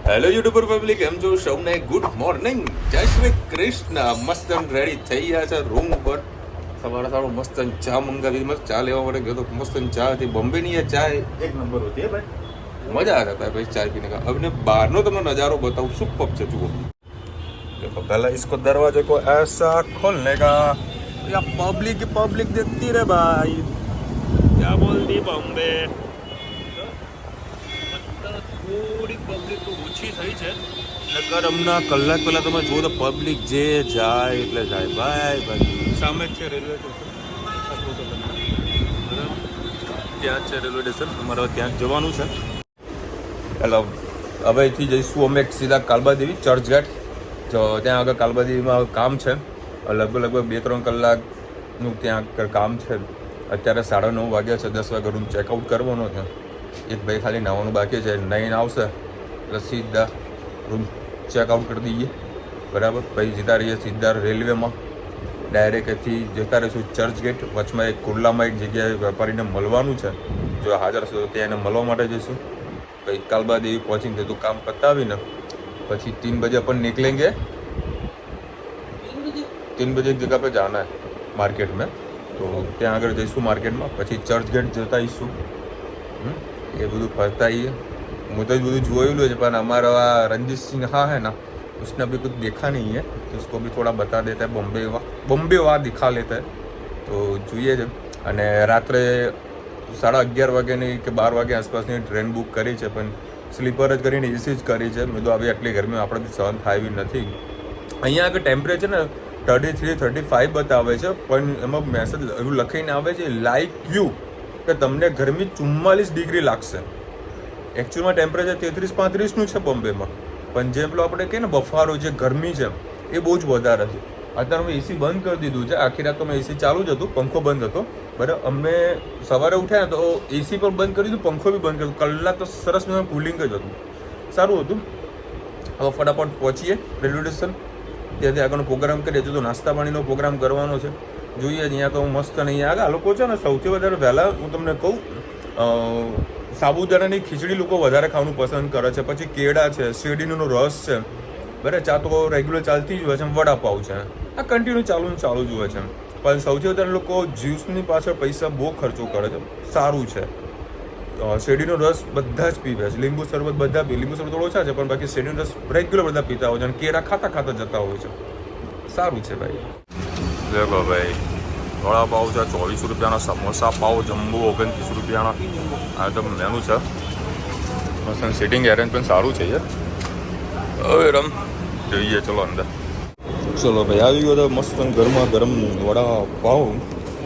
Hello YouTuber public, એમ છો સૌને good morning, જય શ્રી કૃષ્ણ. મસ્ત રેડી થઈ ગયા છે રૂમ ઉપર. સવારે સારું મસ્ત ચા મંગાવી, મસ્ત ચા લેવા માટે ગયો તો મસ્ત ચા હતી. બોમ્બેની ચા એક નંબર હતી ભાઈ, મજા आता था भाई चाय पीने का. अब ने बाहर नो तुमने नज़ारो बताऊँ, सुपर છે જુઓ. देखो पहला इसको दरवाजे को ऐसा खोलने का, या पब्लिक पब्लिक देखती रहे भाई. क्या बोलती बॉम्बे. થોડીક પબ્લિક તો ઓછી થઈ છે, નકર હમણાં કલાક પહેલાં તમે જુઓ તો પબ્લિક જે જાય એટલે જાય ભાઈ. સામે જ છે રેલવે સ્ટેશન, ત્યાં જ છે રેલવે સ્ટેશન. અમારે ત્યાં જ જવાનું છે. એટલે હવે અહીંથી જઈશું અમે સીધા કાલબાદેવી ચર્ચઘાટ. જો ત્યાં આગળ કાલબાદેવીમાં કામ છે, લગભગ 2-3 કલાકનું ત્યાં કામ છે. અત્યારે 9:30 વાગ્યા છે, 10 વાગે રૂમ ચેકઆઉટ કરવાનો છે. એક ભાઈ ખાલી નાવાનું બાકી છે, નાઈને આવશે એટલે સીધા રૂમ ચેકઆઉટ કરી દઈએ, બરાબર. પછી જતા રહીએ સીધા રેલવેમાં, ડાયરેક્ટ અહીંથી જતા રહીશું ચર્ચગેટ. વચમાં એક કુર્લામાં એક જગ્યાએ વેપારીને મળવાનું છે, જો હાજર છે તો ત્યાં એને મળવા માટે જઈશું. પછી કાલબાદેવી પહોંચીને તો કામ પતાવીને પછી 3 બજે अपन निकलेंगे. 3 બજે એક જગ્યા પર જાના હે માર્કેટ में, તો ત્યાં આગળ જઈશું માર્કેટમાં. પછી ચર્ચગેટ જતા આવીશું. ये બધું ફરતા ही है. હું તો બધું જોયેલું છે, પણ हमारा रंजीत सिन्हा है ना, उसने अभी कुछ देखा नहीं है, तो उसको भी थोड़ा बता देता है. बॉम्बे वहाँ दिखा लेता है, तो જોઈએ છે. અને રાત્રે 11:30 વાગ્યાની કે 12 વાગ્યા આસપાસની ટ્રેન બુક કરી છે, પણ સ્લીપર જ કરીને એસી જ કરી છે. મેં તો આવી આટલી ગરમી આપણાથી સહન થાય એવી નથી. અહીંયા આગળ ટેમ્પરેચર ને 33-35 બતાવે છે, પણ એમાં મેસેજ એવું લખીને આવે છે લાઈક યુ કે તમને ગરમી 44 ડિગ્રી લાગશે. એકચ્યુઅલમાં ટેમ્પરેચર 33-35નું છે બોમ્બેમાં, પણ જે પેલો આપણે કહીએ ને બફારો, જે ગરમી છે એ બહુ જ વધારે છે. અત્યારે અમે એસી બંધ કરી દીધું છે. આખી રાત તો મેં એસી ચાલુ જ હતું, પંખો બંધ હતો, બરાબર. અમે સવારે ઉઠ્યા ને તો એસી પણ બંધ કરી દીધું, પંખો બી બંધ કર્યો. કલાક તો સરસ મેં કુલિંગ જ હતું, સારું હતું. હવે ફટાફટ પહોંચીએ રેલવે સ્ટેશન. ત્યાંથી આગળનો પ્રોગ્રામ કરીએ. હજુ તો નાસ્તા પાણીનો પ્રોગ્રામ કરવાનો છે, જોઈએ. અહીંયા તો મસ્ત નહીં આગળ આ લોકો છે ને, સૌથી વધારે વહેલા હું તમને કહું, સાબુદાણાની ખીચડી લોકો વધારે ખાવાનું પસંદ કરે છે. પછી કેળા છે, શેરડીનો રસ છે, બરાબર. ચા તો રેગ્યુલર ચાલતી જ હોય છે. વડાપાઉં છે, આ કન્ટિન્યુ ચાલુ જ હોય છે. પણ સૌથી વધારે લોકો જ્યુસની પાછળ પૈસા બહુ ખર્ચો કરે છે. સારું છે. શેરડીનો રસ બધા જ પીવે છે, લીંબુ શરબત બધા પીવે. લીંબુ શરબત થોડો ઓછા છે, પણ બાકી શેરડીનો રસ રેગ્યુલર બધા પીતા હોય છે. અને કેળા ખાતા જતા હોય છે. સારું છે ભાઈ. દેખો ભાઈ, વડાપાઉં છે 24 રૂપિયાના, સમોસા પાવ જમ્બો 29 રૂપિયાના. આ તો મેનુ છે. મસ્ત સિટિંગ એરેન્જમેન્ટ સારું છે યાર. હવે જોઈએ, ચલો અંદર. ચલો ભાઈ, આવી ગયો તો મસ્ત ગરમા ગરમ વડાપાઉં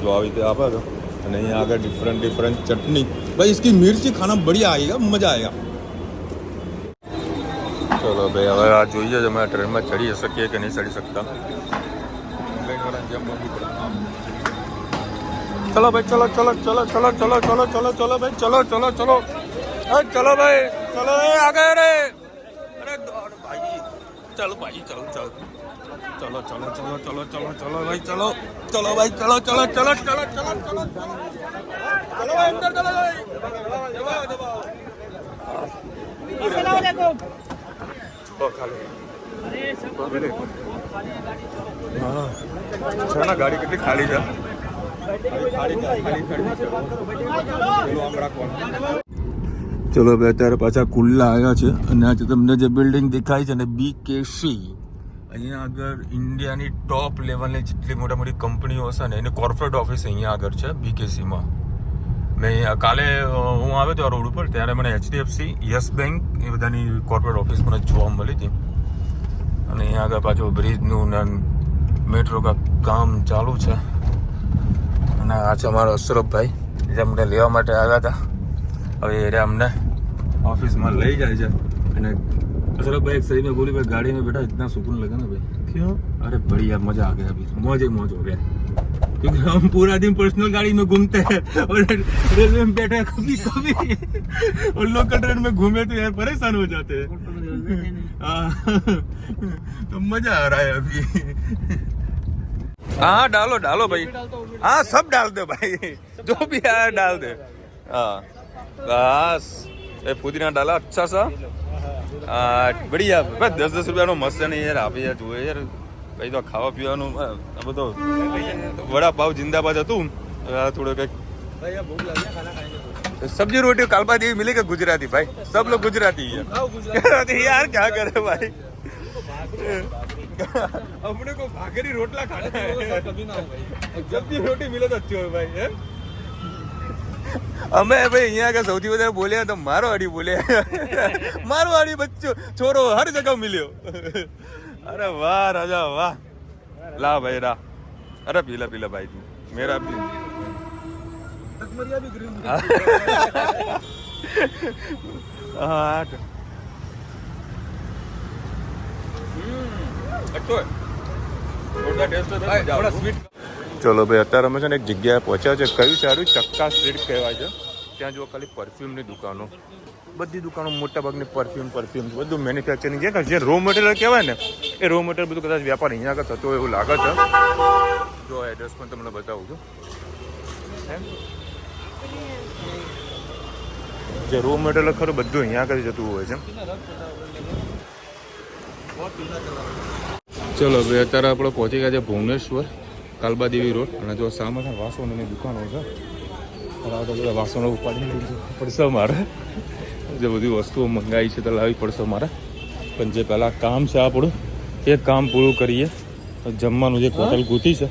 જો આવી રીતે આપે છે. અને અહીંયા આગળ ડિફરન્ટ ચટણી. ભાઈ इसकी मिर्ची खाना बढ़िया आएगा, मजा आएगा. ચલો ભાઈ, હવે આ જોઈએ છે અમે ટ્રેનમાં ચડી શકીએ કે નહીં ચડી શકતા. चलो भाई, चलो भाई, चलो भाई, चलो भाई, चलो आ गए रे. अरे भाई, चलो भाई, चलो भाई, चलो भाई, चलो भाई, अंदर चलो भाई. हाँ, गाड़ी कितनी खाली है. ચલો ભાઈ, અત્યારે પાછા કુલ્લા આવ્યા છે. અને આજે તમને જે બિલ્ડિંગ દેખાય છે ને, BKC, અહીંયા આગળ ઇન્ડિયાની ટોપ લેવલની જેટલી મોટી કંપનીઓ હશે ને એની કોર્પોરેટ ઓફિસ અહીંયા આગળ છે BKCમાં. મેં કાલે હું આવ્યો હતો આ રોડ ઉપર, ત્યારે મને HDFC, યસ બેંક એ બધાની કોર્પોરેટ ઓફિસ મને જોવા મળી હતી. અને અહીંયા આગળ પાછું બ્રિજનું ને મેટ્રો કામ ચાલુ છે. અને આ છે અમારો અશરફભાઈ, જે અમને લેવા માટે આવ્યા હતા. હવે એ અમને ऑफिस में ले जाए છે. અને અશરફભાઈ એક સही में बोली भाई, गाड़ी में बैठा इतना सुकून लगा ना भाई. क्यों? अरे बढ़िया, मजा आ गया. अभी मौज ही मौज हो गया, क्योंकि हम पूरा दिन पर्सनल गाड़ी में घूमते हैं और रेलवे में बैठे कभी और लोकल ट्रेन में घूमे तो यार परेशान हो जाते हैं. तो मजा आ रहा है अभी. हाँ डालो भाई, हाँ सब डाल दो भाई, जो भी है डाल दे. हाँ बस, ये पुदीना डाला अच्छा सा, બઢિયા બસ 10-10 રૂપિયાનો મસ્ત નહીં યાર આપે યાર જોવે યાર ભાઈ તો ખાવા પીવાનું આ બધો વડાપાવ જિંદાબાદ હતું થોડો કંઈક सब्जी रोटी कालबा देवी मिलेगा गुजराती भाई सब लोग गुजराती है यार क्या करे भाई अपने को भाकरी रोटला खाना है कभी ना हो भाई जब भी रोटी मिले तो अच्छी हो भाई है અમે ભાઈ અહીંયા કે સૌથી વધારે બોલ્યા તો મારો આડી બોલ્યા મારો આડી બચ્ચો છોરો હર જગહ મિલ્યો અરે વાહ રાજા વાહ લા ભાઈ રા અરે પીલા પીલા ભાઈ તું મેરા भी ચલો ભાઈ અત્યારે અમે છે ને એક જગ્યાએ પહોંચ્યા છે કયું સારું ચક્કા સ્ટ્રીટ કહેવાય છે ત્યાં જો ખાલી પરફ્યુમની દુકાનો બધી દુકાનો મોટા ભાગની પરફ્યુમ બધું મેન્યુફેક્ચરિંગ છે જે રો મટીરિયલ કહેવાય ને એ રો મટીરિયલ બધું કદાચ વ્યાપાર અહીંયા આગળ થતો એવું લાગે છે જો એડ્રેસ પણ તમને બતાવું છું જે રો મટીરિયલ ખરું બધું અહીંયા આગળ જતું હોય છે ચલો ભાઈ અત્યારે આપણે પહોંચી ગયા છે ભુવનેશ્વર કાલબાદેવી રોડ અને જો સામે વાસણોની દુકાનો છે બધા વાસણો ઉપાડી પડશે મારે જે બધી વસ્તુઓ મંગાવી છે તો લાવવી પડશે મારે પણ જે પહેલાં કામ છે આપણું એ કામ પૂરું કરીએ જમવાનું જે હોટલ ગોતી છે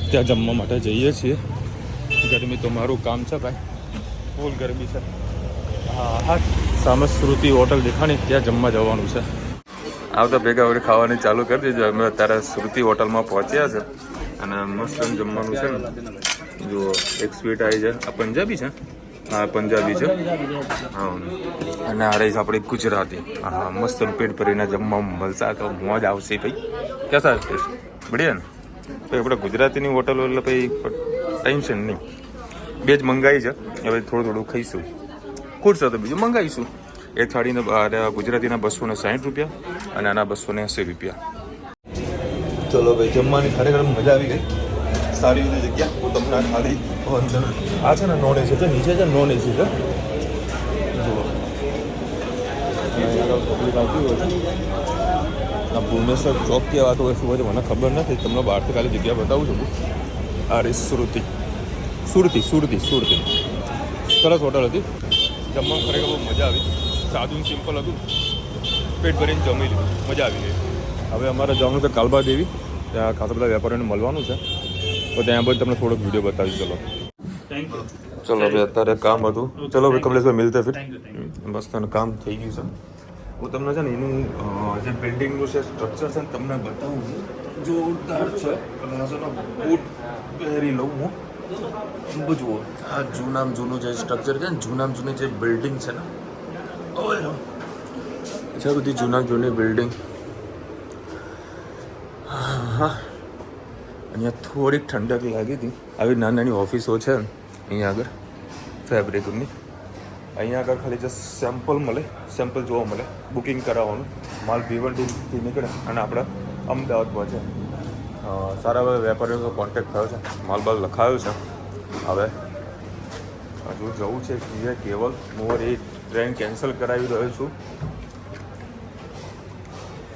ત્યાં જમવા માટે જઈએ છીએ ગરમી તો મારું કામ છે ભાઈ ફૂલ ગરમી છે હા સામે શ્રુતિ હોટલ દેખાણી ત્યાં જમવા જવાનું છે આવતા ભેગા વળી ખાવાની ચાલુ કરી દીધું અમે અત્યારે શ્રુતિ હોટલમાં પહોંચ્યા છે અને મસ્ત જમવાનું છે ને જો એક સ્વીટ આવી છે આ પંજાબી છે હા પંજાબી છે હા અને આ રહીશ આપણી ગુજરાતી હા મસ્ત પેટ ભરીને જમવામાં મળશે તો મોજ આવશે ભાઈ કેસા ટેસ્ટ બઢિયા ને ભાઈ આપણે ગુજરાતીની હોટલો એટલે ભાઈ ટેન્શન નહીં બે જ મંગાવી છે હવે થોડું ખાઈશું ખૂટશે તો બીજું મંગાવીશું એ થાળીના ગુજરાતીના 260 રૂપિયા અને આના 280 રૂપિયા ચલો ભાઈ જમવાની ખરેખર મજા આવી ગઈ સારી એવી જગ્યા હું તમને ખાલી અંદર આ છે ને નોન એસી છે નીચે છે નોન એસી છે જુઓ પબ્લિક આવતી હોય છે આ ભુવનેશ્વર ચોક કહેવાતો હોય શું હોય છે મને ખબર નથી તમને બહારથી ખાલી જગ્યા બતાવું છું આ રહી સુરતી સરસ હોટલ હતી જમવાનું ખરેખર બહુ મજા આવી સાદું સિમ્પલ હતું પેટ ભરીને જમી લીધું મજા આવી ગઈ હવે અમારે જવાનું છે કાલબા દેવી ત્યાં ખાસા બધા વેપારીઓને મળવાનું છે તો ત્યાં બધું તમને થોડોક વિડીયો બતાવી ચલો ચલો ભાઈ અત્યારે કામ હતું ચલો ભાઈ કમલેશભાઈ મિલતે ફિર મસ્ત કામ થઈ ગયું છે હું તમને છે ને એનું જે બિલ્ડિંગનું છે સ્ટ્રક્ચર છે ને તમને બતાવું જોરદાર છે બૂટ પહેરી લઉં હું જુઓ આ જૂનું જે સ્ટ્રક્ચર છે ને જૂની જે બિલ્ડિંગ છે ને છે બધી જૂની બિલ્ડિંગ હા અહીંયા થોડીક ઠંડક લાગી હતી આવી નાની ઓફિસો છે અહીંયા આગળ ફેબ્રિકની અહીંયા આગળ ખાલી જસ્ટ સેમ્પલ જોવા મળે બુકિંગ કરાવવાનું માલ ભીવંડીથી નીકળે અને આપણે અમદાવાદ પહોંચે સારા બધા વેપારીઓનો કોન્ટેક્ટ થયો છે માલ બાલ લખાયો છે હવે હજુ જવું છે કેવલ હું એ ટ્રેન કેન્સલ કરાવી રહ્યો છું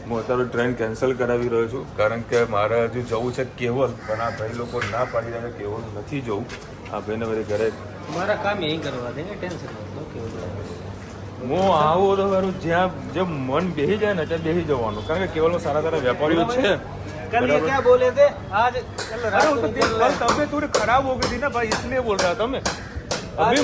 હું અત્યારે ટ્રેન કેન્સલ કરાવી રહ્યો છું કારણ કે મારે હજુ જવું છે કેવલ પણ આ ભાઈ લોકો ના પાડી રહ્યા કેવલ નથી જવું આ ભાઈને બધી ઘરે મારા કામ એ કરવા દે ને ટેન્શન હું આવું તો મારું જ્યાં જે મન બેસી જાય ને ત્યાં બેસી જવાનું કારણ કે કેવલમાં સારા વેપારીઓ છે कल ये क्या बोले थे आज कल तबीयत थोड़ी खराब हो गई थी ना भाई इसलिए बोल रहा था मैं अभी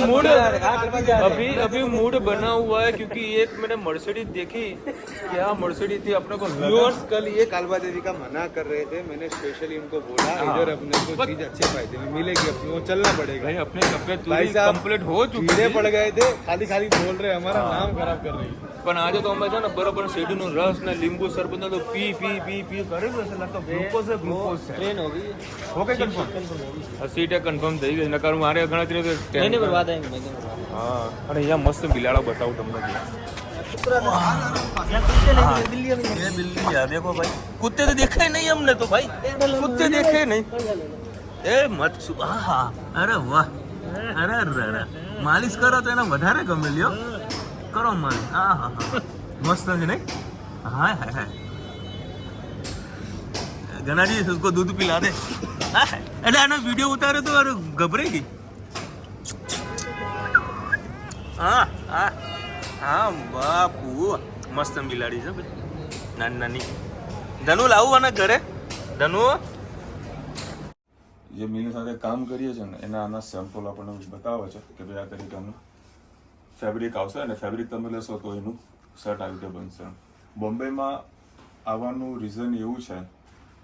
मूड बना हुआ है क्योंकि एक मैंने मर्सिडीज देखी क्या मर्सिडीज थी अपने को व्यूअर्स कल ये कालबा देवी का मना कर रहे थे मैंने स्पेशली उनको बोला इधर अपने को चीज अच्छे फायदे में मिलेगी अपने को चलना पड़ेगा भाई अपनी तबियत कंप्लीट हो चुकी कीड़े पड़ गए थे खाली बोल रहे हमारा नाम खराब कर रही પણ આજે તો અમે છે ને બરોબર શેરડીનો રસ ને લીંબુ શરબત તો પી કર્યું હશે લાગતો ગ્લુકોઝ છે ट्रेन हो गई ઓકે કન્ફર્મ સીટ કન્ફર્મ થઈ ગઈ નકર મારે ગણતરી महीने पर बाद आएंगे હા અને અહીંયા મસ્ત બિલાડો બતાવું તમને बिल्ली देखो भाई कुत्ते तो देखे नहीं हमने तो भाई कुत्ते देखे नहीं ए मत हाँ अरे वाह अरे मालिश करो तो एना વધારે ગમે લ્યો કરો માલિશ હા मस्त है नहीं? हाँ है है गना जी उसको दूध पिला दे अरे आना वीडियो उतारे तो अरे घबरेगी हाँ हाँ हाँ बापू मस्त બિલાડી છે નાની નાની ધનુ લાવું આના ઘરે ધનુ જે મિલની સાથે કામ કરીએ છીએ ને એના આના સેમ્પલ આપણને બતાવે છે કે ભાઈ આ તરીકાનું ફેબ્રિક આવશે અને ફેબ્રિક તમે લેશો તો એનું શર્ટ આવી રીતે બનશે બોમ્બેમાં આવવાનું રીઝન એવું છે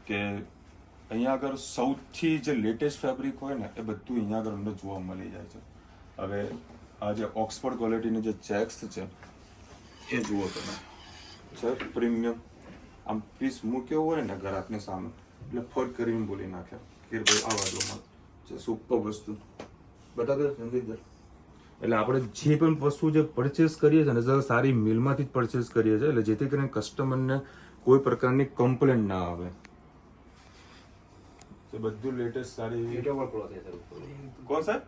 કે અહીંયા આગળ સૌથી જે લેટેસ્ટ ફેબ્રિક હોય ને એ બધું અહીંયા આગળ અમને જોવા મળી જાય છે હવે આ જે ઓક્સફોર્ડ ક્વોલિટીની જે ચેક્સ છે એ જુઓ તમે છે પ્રીમિયમ આમ પીસ મૂક્યો હોય ને ગ્રાહકની સામે એટલે ફટ કરીને બોલી નાખે કે ભાઈ આ વાતોમાં છે સુપર વસ્તુ બતાવો સંદીપ એટલે આપણે જે પણ વસ્તુ જે પરચેસ કરીએ છીએ ને સારી મિલમાંથી જ પરચેસ કરીએ છીએ એટલે જેથી કરીને કસ્ટમરને કોઈ પ્રકારની કમ્પ્લેન ના આવે તો બધું લેટેસ્ટ સારી डबल क्लॉथ है सर उसको कौन सा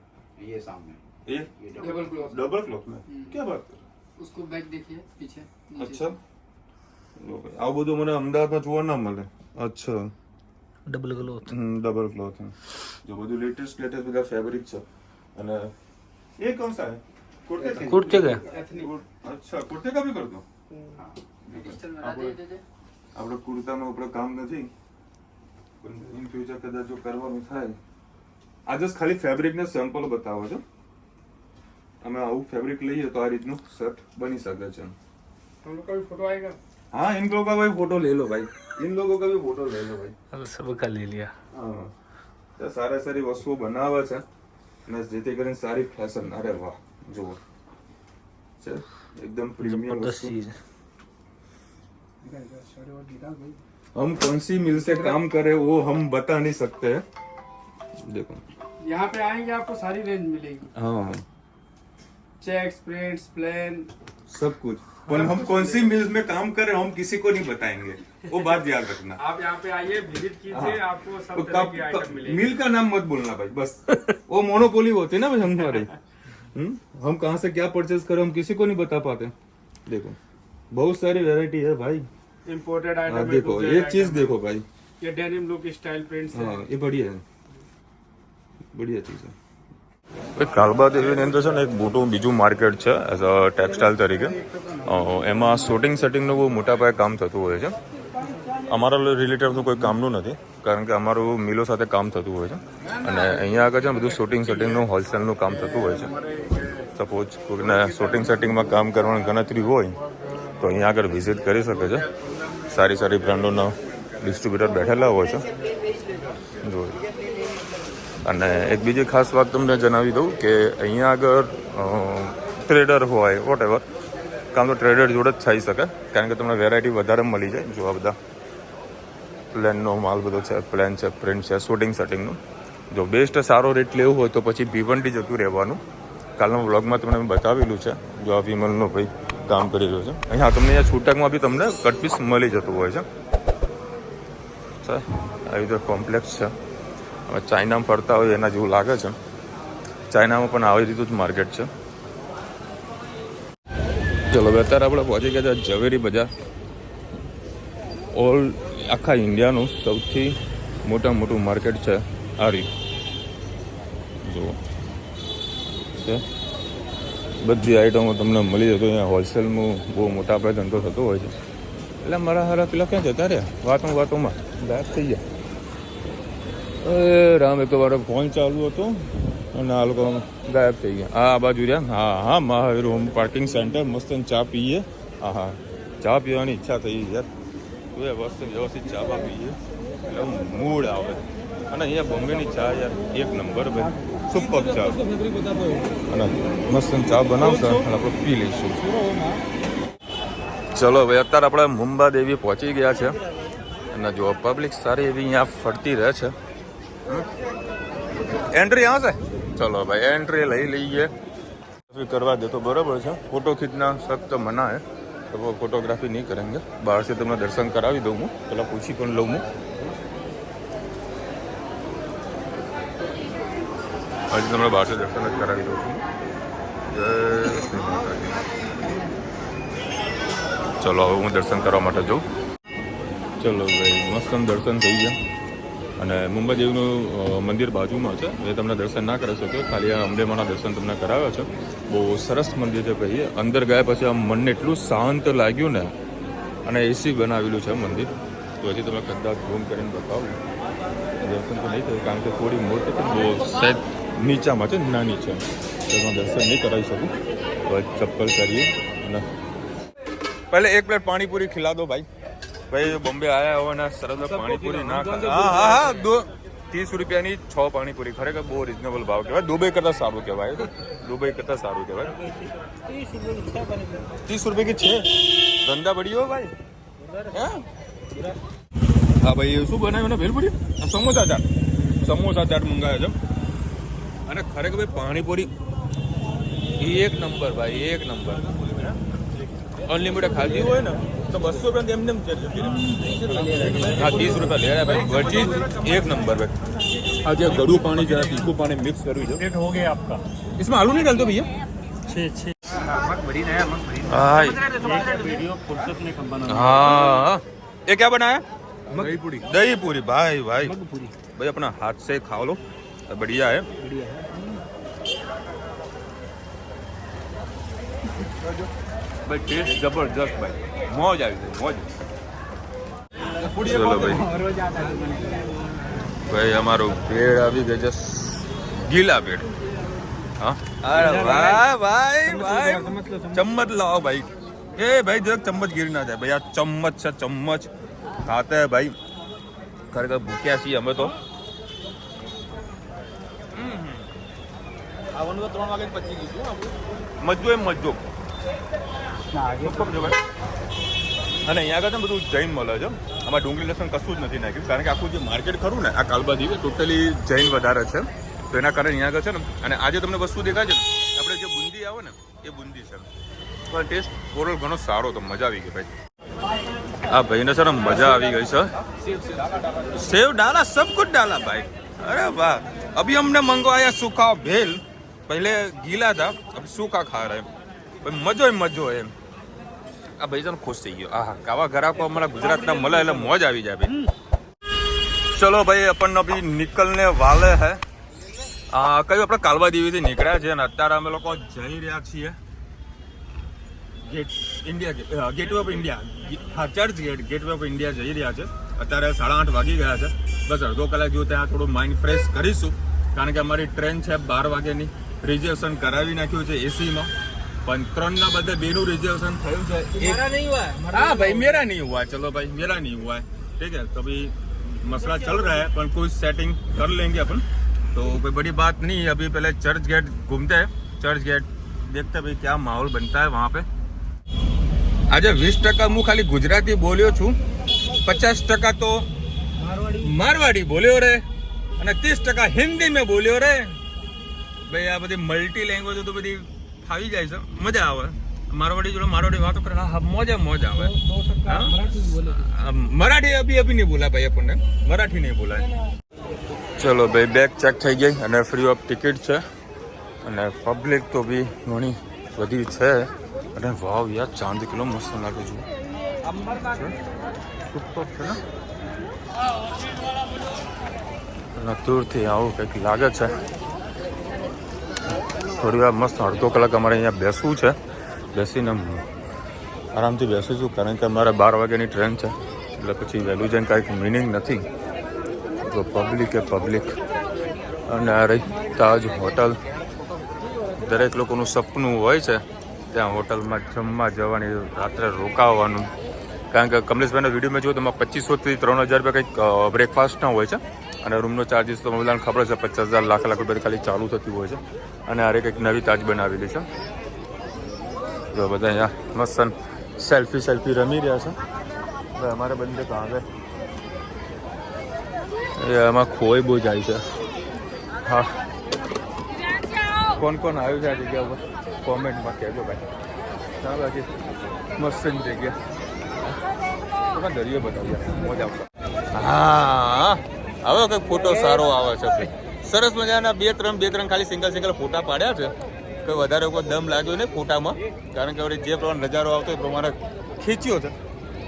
ये सामने ये डबल क्लॉथ डबल क्लॉथ में क्या बात कर उसको बैक देखिए पीछे नीचे। अच्छा આવું બધું મને અમદાવાદમાં જોવા ના મળે અચ્છા डबल क्लॉथ डबल क्लॉथ है जो બધું લેટેસ્ટ બધા ફેબ્રિક છે અને ये कौन सा है कुर्ते का अच्छा कुर्ते का भी कर दो डिजिटल बना दे આપણે કુર્તામાં આપણે કામ નથી પણ ઇન ફ્યુચર કદાચ જો કરવાનું થાય આ જસ્ટ ખાલી ફેબ્રિકના સેમ્પલ બતાવો છો અમે આવું ફેબ્રિક લઈએ તો આ રીતનું શર્ટ બની શકે છે हम लोग का भी फोटो आएगा हाँ इन लोगों का भाई फोटो ले लो भाई इन लोगों का भी फोटो ले लो भाई अब सबका ले लिया હા તો સારી સારી વસ્તુઓ બનાવે છે અને જેથી કરીને સારી ફેશન અરે વાહ જુઓ છે एकदम प्रीमियम जबरदस्त चीज है हम कौन सी मिल से काम करे वो हम बता नहीं सकते हैं देखो यहाँ पे आएंगे आपको सारी रेंज मिलेगी हाँ चेक्स प्रिंट्स प्लेन सब कुछ पर हम कौन सी मिल में काम कर रहे हैं हम किसी को नहीं बताएंगे वो बात याद रखना आप यहाँ पे आइए विजिट कीजिए हाँ। आपको सब तो तरह की आइटम मिलेगी मिल का नाम मत बोलना भाई बस वो मोनोपोली होती है ना भाई हमारे हम कहाँ से क्या परचेज करें हम किसी को नहीं बता पाते देखो बहुत सारी वैरायटी है भाई इम्पोर्टेड हाँ, आइटम देखो एक चीज देखो भाई ये डेनिम लुक स्टाइल प्रिंट्स है हाँ ये बढ़िया है बढ़िया चीज है કાલબા દેવીની અંદર છે ને એક મોટું બીજું માર્કેટ છે એઝ અ ટેક્સટાઇલ તરીકે એમાં શૂટિંગ સેટિંગનું બહુ મોટા પાયે કામ થતું હોય છે અમારા રિલેટિવનું કોઈ કામનું નથી કારણ કે અમારું મિલો સાથે કામ થતું હોય છે અને અહીંયા આગળ છે ને બધું શૂટિંગ સેટિંગનું હોલસેલનું કામ થતું હોય છે સપોઝ કોઈને શૂટિંગ સેટિંગમાં કામ કરવાની ગણતરી હોય તો અહીંયા આગળ વિઝિટ કરી શકે છે સારી સારી બ્રાન્ડોના ડિસ્ટ્રીબ્યુટર બેઠેલા હોય છે જોઈ અને એક બીજી ખાસ વાત તમને જણાવી દઉં કે અહીંયા આગળ ટ્રેડર હોય વોટ એવર કામ તો ટ્રેડર જોડે જ થઈ શકે કારણ કે તમને વેરાયટી વધારે મળી જાય જો આ બધા પ્લેનનો માલ બધો છે પ્લેન છે પ્રિન્ટ છે શૂટિંગ સેટિંગનું જો બેસ્ટ સારો રેટ લેવું હોય તો પછી ભીવંડી જતું રહેવાનું કાલના વ્લોગમાં તમને બતાવેલું છે જો આ વિમલનો ભાઈ કામ કરી રહ્યો છે અહીંયા તમને અહીંયા છૂટકમાં બી તમને કટપીસ મળી જતું હોય છે આવી રીતે કોમ્પ્લેક્સ છે હવે ચાઇનામાં ફરતા હોય એના જેવું લાગે છે ચાઇનામાં પણ આવી રીતનું જ માર્કેટ છે ચલો અત્યારે આપણે પહોંચી ગયા છે ઝવેરી બજાર ઓલ આખા ઇન્ડિયાનું સૌથી મોટું માર્કેટ છે આ રીત જુઓ છે બધી આઈટમો તમને મળી જતો અહીંયા હોલસેલનું બહુ મોટા પાયે ધંધો થતો હોય છે એટલે મારા હારા પેલા ક્યાં જતા રહ્યા વાતોમાં ગાયબ થઈ ગયા એ રામ એક તો મારો ફોન ચાલુ હતો અને આ લોકો ગાયબ થઈ ગયા આ બાજુ રહ્યા હા મહાવીર હોમ પાર્કિંગ સેન્ટર મસ્ત ચા પીએ હા ચા પીવાની ઈચ્છા થઈ યાર તું એ વ્યવસ્થિત ચા પીએ એટલે મૂડ આવે અને અહીંયા બોમ્બેની ચા યાર એક નંબર ભાઈ સુપર ચા અને મસ્ત ચા બનાવશે અને આપણે પી લઈશું ચલો ભાઈ અત્યારે આપણે મુંબા દેવી પહોંચી ગયા છે અને જો પબ્લિક સારી એવી અહીંયા ફરતી રહે છે एंट्री यहाँ से चलो भाई एंट्री ले लीजिए करवा दे तो बराबर है फोटो खींचना सख्त मना है तो वो फोटोग्राफी नहीं करेंगे बाहर से तुम्हें दर्शन करावी दूँ हूँ पहला पूछी पण लूँ हूँ आज तुम्हें बाहर से दर्शन करावी दूँ छूँ जय श्री माता जी ચલો હવે હું દર્શન કરવા માટે જાઉં. ચલો ભાઈ મસ્ત દર્શન થઈ ગયા અને મુંબાદેવીનું મંદિર બાજુમાં છે. એ તમને દર્શન ના કરી શક્યો, ખાલી આ અંબેમાના દર્શન તમને કરાવ્યા છે. બહુ સરસ મંદિર છે ભાઈ. અંદર ગયા પછી આ મનને એટલું શાંત લાગ્યું ને, અને એસી બનાવેલું છે મંદિર. તો હજી તમે કદાચ ઝૂમ કરીને બતાવું, દર્શન તો નહીં થયું કારણ કે થોડી મોટી છે, બહુ સહેજ નીચામાં છે, નાની છે, તેમાં દર્શન નહીં કરાવી શકું. હવે ચપ્પલ કરીએ અને પહેલે એક પ્લેટ પાણીપુરી ખिला दो भाई. ભાઈ બોમ્બે આયા હો ને સરસ પાણીપુરી ના હા 30 રૂપિયાની 6 પાણીપુરી. ખરેખર બહુ રિઝનેબલ ભાવ કહેવાય. દુબઈ કરતાં સારું કહેવાય. દુબઈ કરતાં સારું કહેવાય. 30 રૂપિયા की 6 ધંધા બઢિયો ભાઈ. હા ભાઈ શું બનાવ્યું ને ભેલપુરી? સમોસા ચાટ મંગાવ્યો છે. અને ખરેખર ભાઈ પાણીપુરી એક નંબર ભાઈ, એક નંબર. અનલિમિટેડ ખાધી હોય ને તો 200 રૂપિયા એમને હા 30 રૂપિયા ले रहा है भाई. वर्ची एक नंबर भाई. आज ये गड़ू पानी जरा तीखू पानी मिक्स करू जो. प्लेट हो गया आपका. इसमें आलू नहीं डालते भैया? मत भरी ना मत भरी. हाँ वीडियो फुर्सत में कम बना. हाँ ये क्या बनाया? दही पूरी. दही पूरी भाई भाई अपना हाथ से खा लो, बढ़िया है. भाई टेस्ट जबरदस्त भाई. मौज આવી ગઈ मौज. ચલો ભાઈ ભાઈ અમારું ભેળ આવી ગઈ છે, ગીલા ભેળ. હા અરે વાહ ભાઈ ભાઈ ચમ્મચ લાવો ભાઈ. એ ભાઈ જરાક ચમ્મચ ગીરી ના જાય ભાઈ. આ ચમ્મચ છે, ચમ્મચ ખાતે હે ભાઈ. ખરેખર ભૂખ્યા છીએ અમે તો. આવવાનું તો 3 વાગે પછી ગયું મજો એમ મજો. અને અહીંયા આગળ બધું જૈન મળે છે. આમાં ડુંગળી લસણ કશું જ નથી નાખ્યું કારણ કે આખું જે માર્કેટ ખરું ને આ કાલબાજી ટોટલી જૈન વધારે છે. તો એના કારણે અહીંયા આગળ છે ને. અને આજે તમને વસ્તુ દેખાય છે ને, આપણે જે બુંદી આવે ને એ બુંદી છે. પણ ટેસ્ટ ઓવરઓલ ઘણો સારો, તો મજા આવી ગઈ ભાઈ. આ ભાઈને છે ને મજા આવી ગઈ છે. सेव डाला, सब कुछ डाला भाई. अरे वाह. अभी हमने मंगवाया सूखा भेल. पहले गीला था, अब सूखा खा रहे हैं. મજો એમ. આ ભાઈ છે ને ખુશ થઈ ગયો. આહા કાવા ગ્રાહકો અમારા ગુજરાતના મળે એટલે મોજ આવી જાય ભાઈ. ચલો ભાઈ अपन अभी निकलने वाले है. કયું આપણે કાલવા દેવીથી નીકળ્યા છે અને અત્યારે અમે લોકો જઈ રહ્યા છીએ ગેટવે ઓફ ઇન્ડિયા. હા ચર્ચ ગેટવે ઓફ ઇન્ડિયા જઈ રહ્યા છે. અત્યારે 8:30 વાગી ગયા છે. બસ અડધો કલાક જેવું ત્યાં થોડું માઇન્ડ ફ્રેશ કરીશું કારણ કે અમારી ટ્રેન છે 12 વાગ્યાની. રિઝર્વેશન કરાવી નાખ્યું છે એસીમાં, પણ 3 ના બદલે 2 નું રિઝર્વેશન થયું છે. हाँ भाई मेरा नहीं हुआ. चलो भाई मेरा नहीं हुआ है. ठीक है तो अभी मसला चल रहा है, पर कोई सेटिंग कर लेंगे अपन. तो कोई बड़ी बात नहीं है. अभी पहले चर्च गेट घूमते हैं. चर्च गेट देखते हैं भाई क्या माहौल बनता है वहाँ पे. આજે 20% હું ખાલી ગુજરાતી બોલ્યો છું, 50% તો મારવાડી બોલ્યો રે અને 30% હિન્દી મેં બોલ્યો રે. ભાઈ આ બધી મલ્ટી લેંગ્વેજો તો બધી ફાવી જાય છે, મજા આવે. મારવાડી જોડે મારવાડી વાતો કરે, હા મોજ આવે. મરાઠી અભી નહીં બોલા ભાઈ, આપણને મરાઠી નહીં બોલાય. ચલો ભાઈ બેગ ચેક થઈ ગઈ અને ફ્રી ઓફ ટિકિટ છે અને પબ્લિક તો બી ઘણી બધી છે. અને વાવ યાર ચાંદ કિલો મસ્ત લાગે છે. દૂરથી આવું કંઈક લાગે છે. થોડી વાર મસ્ત અડધો કલાક અમારે અહીંયા બેસવું છે. બેસીને આરામથી બેસીશું કારણ કે અમારે 12 વાગ્યાની ટ્રેન છે એટલે પછી વહેલું જઈને કાંઈક મિનિંગ નથી. તો પબ્લિક એ પબ્લિક. અને આ રહી તાજ હોટલ. દરેક લોકોનું સપનું હોય છે ત્યાં હોટલમાં જમવા જવાની, રાત્રે રોકાવાનું. કારણ કે કમલેશભાઈનો વિડીયો મેં જોયું તો 2500 થી 3000 રૂપિયા કંઈક બ્રેકફાસ્ટના હોય છે. અને રૂમનો ચાર્જીસ તો બધાને ખબર છે 50,000 લાખ રૂપિયા ખાલી ચાલુ થતી હોય છે. અને આરે કંઈક નવી તાજ બનાવેલી છે. જો બધા અહીંયા મસ્ત સેલ્ફી રમી રહ્યા છે. ભાઈ અમારે બંને કાં આગળ એમાં ખોઈ બહુ જાય છે. હા કોણ આવ્યું છે આ જગ્યા ઉપર કોમેન્ટમાં કહેજો ભાઈ. ચાલો બાકી મસ્ત જગ્યા દરિયો બતાવ્યા મોજ આવશે. હા હવે કંઈક ફોટો સારો આવે છે. સરસ મજાના બે ત્રણ ખાલી સિંગલ ફોટા પાડ્યા છે. કોઈ વધારે કોઈ દમ લાગ્યો નહીં ફોટામાં કારણ કે જે પ્રમાણે નજારો આવતો એ પ્રમાણે ખેંચ્યો છે.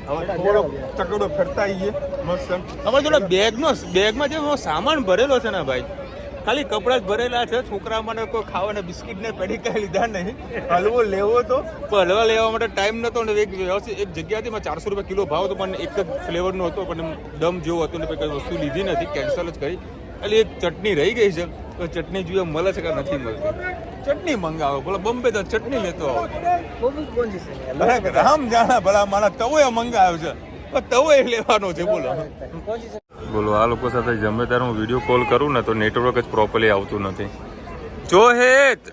હવે થોડો ચકડો ફરતા આવીએ મસ્ત. અમારે જોડે બેગમાં જે સામાન ભરેલો છે ને ભાઈ, ખાલી કપડા જ ભરેલા છે. છોકરા મને કોઈ ખાવાના બિસ્કિટ ને પેડિકા લીધા નહીં. હલવો લેવો તો પણ હલવા લેવા માટે ટાઈમ નતો ને એક વ્યવસ્થિત એક જગ્યાથી 400 રૂપિયા કિલો ભાવ હતો, પણ એક જ ફ્લેવરનો હતો, પણ દમ જેવો હતો ને કઈ વસ્તુ લીધી નથી, કેન્સલ જ કરી. એટલે એક ચટણી રહી ગઈ છે, તો ચટણી જોઈએ મળે છે કે નથી મળતી. ચટણી મંગાવો બોલો, બોમ્બે તો ચટણી લેતો આવો. રામ જાણા ભલા મારા તવો મંગાવ્યો છે, તવો લેવાનો છે. બોલો આ લોકો સાથે જમે ત્યારે હું વિડીયો કોલ કરું ને તો નેટવર્ક જ પ્રોપરલી આવતું નથી. જો હેત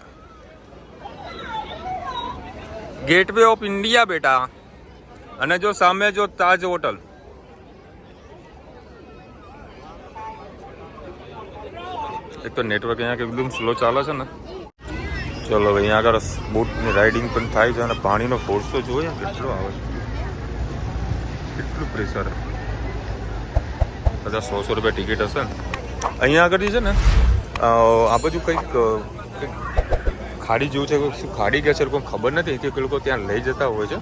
ગેટવે ઓફ ઇન્ડિયા બેટા, અને જો સામે જો તાજ હોટલ. એક તો નેટવર્ક અહીંયા એકદમ સ્લો ચાલે છે ને. ચલો ભાઈ, અહીંયા આગળ બોટની રાઇડિંગ પણ થાય છે અને પાણીનો ફોર્સ તો જોઈએ કેટલો આવે છે, કેટલું પ્રેશર. 100 રૂપિયા ટિકિટ હશે ને. અહીંયા આગળથી છે ને આ બધું કંઈક ખાડી જેવું છે, શું ખાડી કે છે કોઈ ખબર નથી, કે લોકો ત્યાં લઈ જતા હોય છે.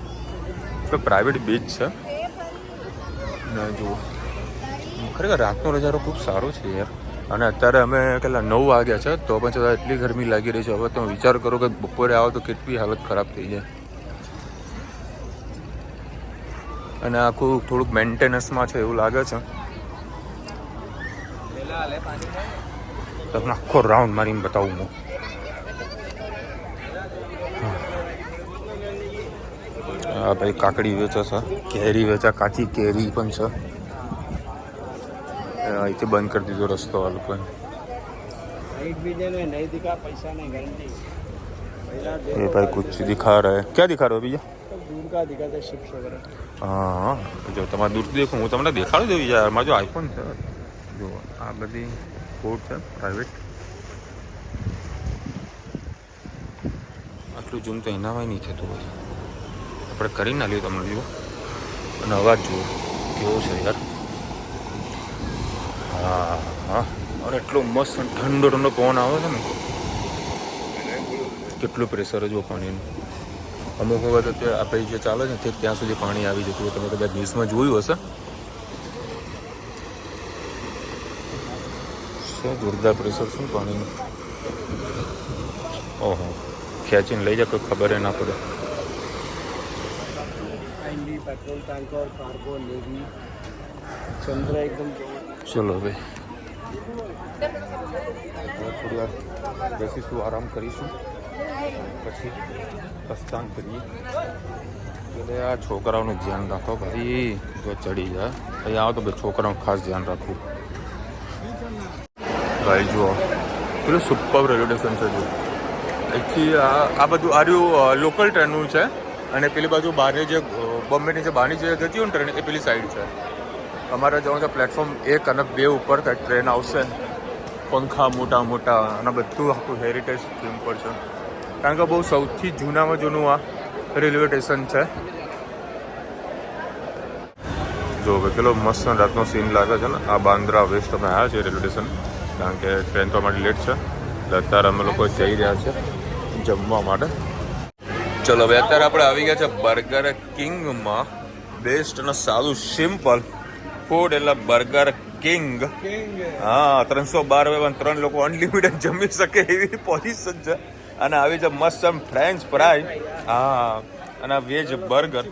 તો પ્રાઇવેટ બીચ છે ને. જુઓ ખરેખર રાતનો નજારો ખૂબ સારો છે યાર. અને અત્યારે અમે કેટલા 9 વાગ્યા છે, તો પણ છતાં એટલી ગરમી લાગી રહી છે. હવે તમે વિચાર કરો કે બપોરે આવો તો કેટલી હાલત ખરાબ થઈ જાય. અને આખું થોડુંક મેન્ટેનન્સમાં છે એવું લાગે છે. તમને આખો રાઉન્ડ મારીને બતાવું હું. હા ભાઈ, કાકડી વેચે છે, કેરી વેચા, કાચી કેરી પણ છે. અહીંથી બંધ કરી દીધો રસ્તો આ લોકોએ. ये भाई कुछ दिखा रहा है, क्या दिखा रहे हो भैया? दूर का दिखाता है शिप्स वगैरह. હા, જો તમારે દૂરથી દેખું, હું તમને દેખાડી દઉં યાર. મારો જો આઈફોન છે, જો આ બધી બોટ છે પ્રાઇવેટ. આટલું ઝૂમ તો એનામાં નહીં થતું હોય. આપણે કરી ના લઈએ તમને જુઓ. અને અવાજ જુઓ કેવો છે યાર. હા હા, અને એટલો મસ્ત ઠંડો ઠંડો પવન આવે છે ને. કેટલું પ્રેશર જુઓ પાણીનું. અમુક વખત અત્યારે આપણે જે ચાલે છે ત્યાં સુધી પાણી આવી જતું હોય. તમે કદાચ ન્યૂઝમાં જોયું હશે. શું જોરદાર પ્રેશર છે પાણીનું. ઓહો, ખેંચીને લઈ જાય કોઈ ખબર ના પડે. पेट्रोल टैंकर, कार्गो, नेवी, चंद्र एकदम. ચલો ભાઈ, થોડી વાર બેસીશું, આરામ કરીશું, પછી પ્રસ્થાન કરીએ. એટલે આ છોકરાઓનું ધ્યાન રાખો ભાઈ, જો ચડી જાય અહીં આવો તો ભાઈ છોકરાઓનું ખાસ ધ્યાન રાખવું. ભાઈ જુઓ પેલું સુપર રેલવે સ્ટેશન છે. જો અહીંથી આ બધું આર્યું લોકલ ટ્રેનનું છે. અને પેલી બાજુ બહારની જે બોમ્બેની જે બહારની જે જતી હોય ને ટ્રેન, એ પેલી સાઈડ છે. અમારે જવાનું છે પ્લેટફોર્મ 1 અને 2 ઉપર ટ્રેન આવશે. પંખા મોટા મોટા અને બધું આખું હેરિટેજ થીમ પર છે. કારણ કે બહુ સૌથી જૂનામાં જૂનું આ રેલવે સ્ટેશન છે. જો પેલો મસ્ત રાતનો સીન લાગે છે ને. આ બાંદ્રા વેસ્ટ અમે આવ્યા છીએ રેલવે સ્ટેશન, કારણ કે ટ્રેન તો અમારી લેટ છે. એટલે અત્યારે અમે લોકો જઈ રહ્યા છે જમવા માટે. ચલો હવે અત્યારે આપણે આવી ગયા છે બર્ગર કિંગમાં. બેસ્ટ અને સારું સિમ્પલ ફૂડ એટલે બર્ગર કિંગ. હા, 312 રૂપિયા 3 લોકો અનલિમિટેડ જમી શકે એવી પોઝિશન છે. અને આવી છે મસ્ત ફ્રેન્ચ ફ્રાય. હા, અને વેજ બર્ગર.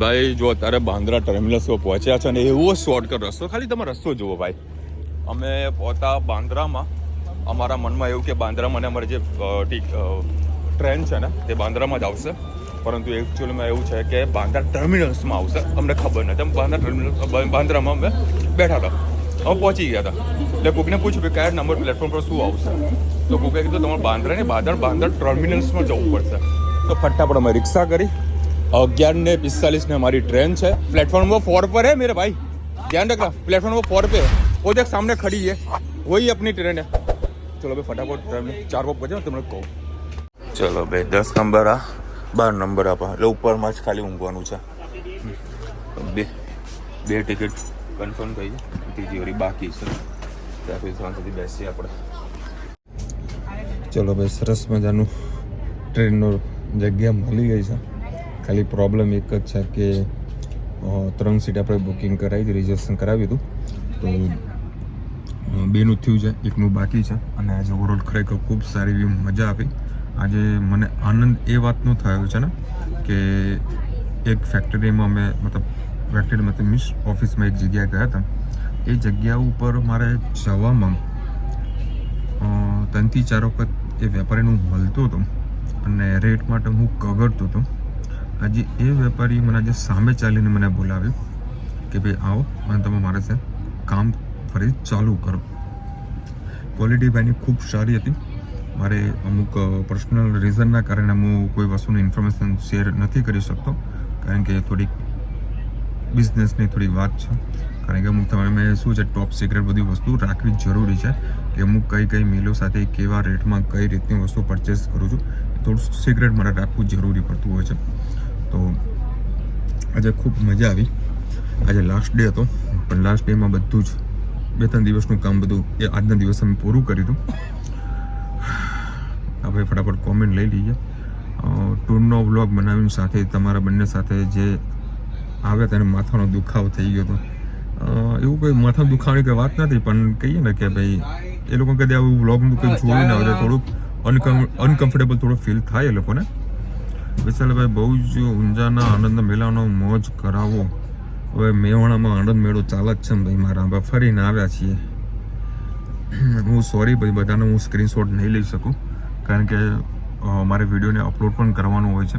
ભાઈ જો અત્યારે બાંદ્રા ટર્મિનસ પર પહોંચ્યા છે, અને એવો શોર્ટકટ રસ્તો, ખાલી તમે રસ્તો જુઓ ભાઈ. અમે પહોંચતા બાંદ્રામાં, અમારા મનમાં એવું કે બાંદ્રામાં અમારી જે ટ્રેન છે ને તે બાંદ્રામાં જ આવશે, પરંતુ એકચ્યુઅલીમાં એવું છે કે બાંદ્રા ટર્મિનલ્સમાં આવશે. અમને ખબર નથી. અમે બાંદ્રામાં અમે બેઠા હતા, હવે પહોંચી ગયા હતા. એટલે કોઈકને પૂછ્યું કે કયા નંબર પ્લેટફોર્મ પર શું આવશે, તો કોઈકે કીધું તમારે બાંદ્રાને બાંદ્રા ટર્મિનલ્સમાં જવું પડશે. તો ફટાફટ અમે રિક્ષા કરી. 11:45 અમારી ટ્રેન છે. प्लेटफॉर्म वो 4 पर है मेरे भाई, ध्यान रखना. प्लेटफॉर्म वो 4 पे है, वो देख सामने खड़ी है, वही अपनी ट्रेन है. चलो भाई फटाफट ट्रेन 4 को बजे તમને કહું. ચલો ભાઈ 10 નંબર આ 12 નંબર આપા, એટલે ઉપરમાં જ ખાલી ઊંઘવાનું છે. બે ટિકિટ કન્ફર્મ થઈ છે, ત્રીજી વાળી બાકી છે. ત્યાં પછી 3 સુધી બેસીએ આપણે. ચલો ભાઈ સરસ મજાનું ટ્રેનનો જગ્યા મળી ગઈ છે. ખાલી પ્રોબ્લેમ એક જ છે કે 3 સીટ આપણે બુકિંગ કરાવી હતી, રિઝર્વેશન કરાવ્યું હતું, તો 2નું થયું છે, 1નું બાકી છે. અને આજે ઓવરઓલ ખરેખર ખૂબ સારી એવી મજા આવી. આજે મને આનંદ એ વાતનો થયો છે ને કે એક ફેક્ટરીમાં મીન્સ ઓફિસમાં એક જગ્યાએ ગયા હતા. એ જગ્યા ઉપર મારે જવામાં 3 થી 4 વખત એ વેપારીનું મળતો હતો અને રેટ માટે હું કગડતો હતો. આજે એ વેપારી મને આજે સામે ચાલીને મને બોલાવ્યું કે ભાઈ આવો અને તમે મારે છે કામ ફરી ચાલુ કરો. ક્વોલિટી ભાઈની ખૂબ સારી હતી. મારે અમુક પર્સનલ રીઝનના કારણે હું કોઈ વસ્તુની ઇન્ફોર્મેશન શેર નથી કરી શકતો, કારણ કે થોડીક બિઝનેસની થોડી વાત છે. કારણ કે અમુક તમે શું છે ટોપ સિક્રેટ બધી વસ્તુ રાખવી જરૂરી છે કે અમુક કઈ મિલો સાથે કેવા રેટમાં કઈ રીતની વસ્તુ પરચેસ કરું છું, થોડું સિક્રેટ મારે રાખવું જરૂરી પડતું હોય છે. તો આજે ખૂબ મજા આવી. આજે લાસ્ટ ડે હતો, પણ લાસ્ટ ડેમાં બધું જ 2-3 દિવસનું કામ બધું એ આજના દિવસે અમે પૂરું કર્યું હતું. હવે ફટાફટ કોમેન્ટ લઈ લઈએ. ટૂરનો વ્લોગ બનાવીને સાથે તમારા બંને સાથે જે આવ્યા તેને માથાનો દુખાવો થઈ ગયો હતો. એવું કોઈ માથાનો દુખાવાની કંઈ વાત નથી, પણ કહીએ ને કે ભાઈ એ લોકો કદી આવું વ્લોગનું કંઈ જોયું ના હોય, થોડુંક અનકમ્ફર્ટેબલ થોડું ફીલ થાય એ લોકોને. વિશાલભાઈ બહુ જ ઊંઝાના આનંદ મેળાનો મોજ કરાવો. હવે મેવાણામાં આનંદ મેળો ચાલે જ છે ને ભાઈ મારા. હવે ફરીને આવ્યા છીએ. હું સોરી ભાઈ બધાને હું સ્ક્રીનશોટ નહીં લઈ શકું, કારણ કે મારે વિડીયોને અપલોડ પણ કરવાનું હોય છે.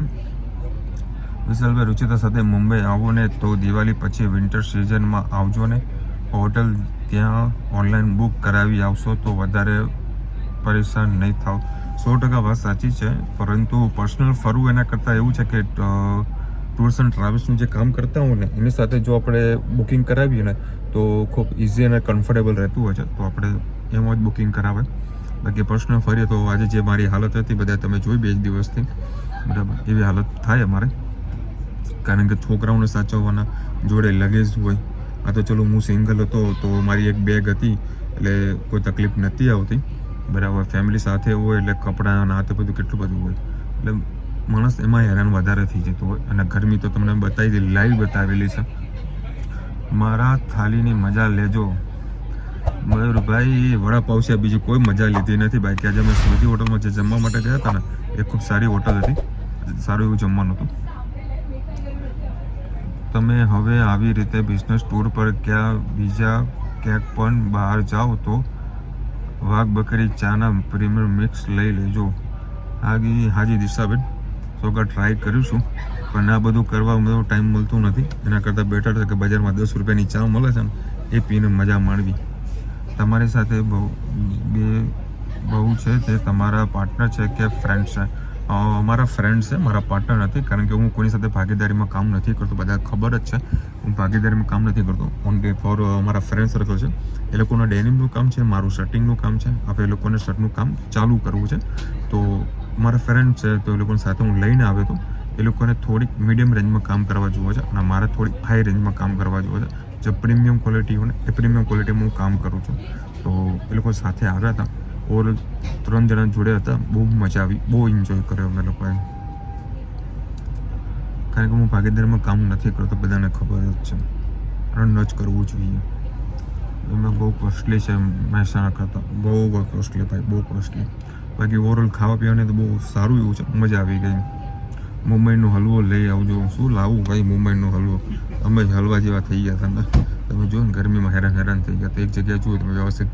વિશાલભાઈ રુચિતા સાથે મુંબઈ આવો ને તો દિવાળી પછી વિન્ટર સિઝનમાં આવજો ને. હોટલ ત્યાં ઓનલાઈન બુક કરાવી આવશો તો વધારે પરેશાન નહીં થાવ. 100% વાત સાચી છે, પરંતુ પર્સનલ ફરવું એના કરતાં એવું છે કે ટૂર્સ એન્ડ ટ્રાવેલ્સનું જે કામ કરતા હોય ને એની સાથે જો આપણે બુકિંગ કરાવીએ ને તો ખૂબ ઇઝી અને કમ્ફર્ટેબલ રહેતું હોય છે, તો આપણે એમાં જ બુકિંગ કરાવે. બાકી પર્સનલ ફરીએ તો આજે જે મારી હાલત હતી બધા તમે જોઈ 2 દિવસથી, બરાબર એવી હાલત થાય અમારે, કારણ કે છોકરાઓને સાચવવાના, જોડે લગેજ હોય. આ તો ચલો હું સિંગલ હતો તો મારી એક બેગ હતી એટલે કોઈ તકલીફ નથી આવતી, બરાબર. ફેમિલી સાથે હોય એટલે કપડાં આ તે બધું કેટલું બધું હોય, એટલે માણસ એમાં હેરાન વધારે થઈ જતો હોય. અને ગરમી તો તમને બતાવી દીધી, લાઈવ બતાવેલી છે. મારા થાળીની મજા લેજો મયુરભાઈ. વડાપાવ છે, બીજી કોઈ મજા લીધી નથી બાકી. આજે અમે સ્મૃતિ હોટલમાં જે જમવા માટે ગયા હતા ને એ ખૂબ સારી હોટલ હતી, સારું એવું જમવાનું હતું. તમે હવે આવી રીતે બિઝનેસ ટૂર પર બીજા ક્યાંક પણ બહાર જાઓ તો વાઘ બકરી ચાના પ્રીમિયમ મિક્સ લઈ લેજો. હાજી દિશાબેન, સોગા ટ્રાય કરીશું, પણ આ બધું કરવા બધો ટાઈમ મળતું નથી. એના કરતાં બેટર છે કે બજારમાં 10 રૂપિયાની ચા મળે છે ને એ પીને મજા માણવી. તમારી સાથે બહુ છે તે તમારા પાર્ટનર છે કે ફ્રેન્ડ છે? મારા ફ્રેન્ડ છે, મારા પાર્ટનર નથી, કારણ કે હું કોઈની સાથે ભાગીદારીમાં કામ નથી કરતો. બધા ખબર જ છે હું ભાગીદારીમાં કામ નથી કરતો. ઓનલી ફોર મારા ફ્રેન્ડ સર્કલ છે. એ લોકોના ડેનિમનું કામ છે, મારું શર્ટિંગનું કામ છે. આપણે એ લોકોને શર્ટનું કામ ચાલુ કરવું છે, તો મારા ફ્રેન્ડ છે તો એ લોકોની સાથે હું લઈને આવ્યો હતો. એ લોકોને થોડીક મીડિયમ રેન્જમાં કામ કરવા જોવે છે અને મારે થોડીક હાઈ રેન્જમાં કામ કરવા જોવે છે. જે પ્રીમિયમ ક્વોલિટી હોય ને એ પ્રીમિયમ ક્વોલિટીમાં હું કામ કરું છું. તો એ લોકો સાથે આવ્યા હતા. ઓવરઓલ 3 જણા જોડે હતા. બહુ મજા આવી, બહુ એન્જોય કર્યો અમે લોકોએ. કારણ કે હું ભાગીદારીમાં કામ નથી કરતો, બધાને ખબર જ છે. રન જ કરવું જોઈએ. એમાં બહુ કોસ્ટલી છે મહેસાણા કરતાં, બહુ કોસ્ટલી ભાઈ, બહુ કોસ્ટલી. બાકી ઓવરઓલ ખાવા પીવાને તો બહુ સારું એવું છે, મજા આવી ગઈ. મુંબઈનો હલવો લઈ આવજો. શું લાવવું ભાઈ મુંબઈનો હલવો? અમે જ હલવા જેવા થઈ ગયા હતા. તમે જો ને ગરમીમાં હેરાન થઈ ગયા. તો એક જગ્યાએ જુઓ તમે વ્યવસ્થિત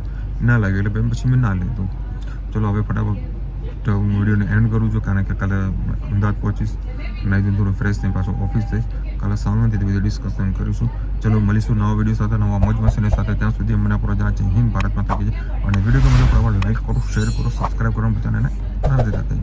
ના લાગે એટલે પછી મેં ના લીધું. ચલો હવે ફટાફટ હું વિડીયોને એન્ડ કરું છું, કારણ કે કાલે અમદાવાદ પહોંચીશ, નાઈ ધોઈને થોડું ફ્રેશ થઈને પાછું ઓફિસ જઈશ. કાલે શાંતિથી બધું ડિસ્કશન કરીશું. ચલો મળીશું નવા વિડીયો સાથે, નવા મોજ મસ્તીની સાથે. ત્યાં સુધી મને પૂરા જય હિન્દ, ભારત માતા કી જય. અને વિડીયો તો મને બરાબર લાઈક કરો, શેર કરો, સબસ્ક્રાઈબ કરો બધાને. રાધે રાધે.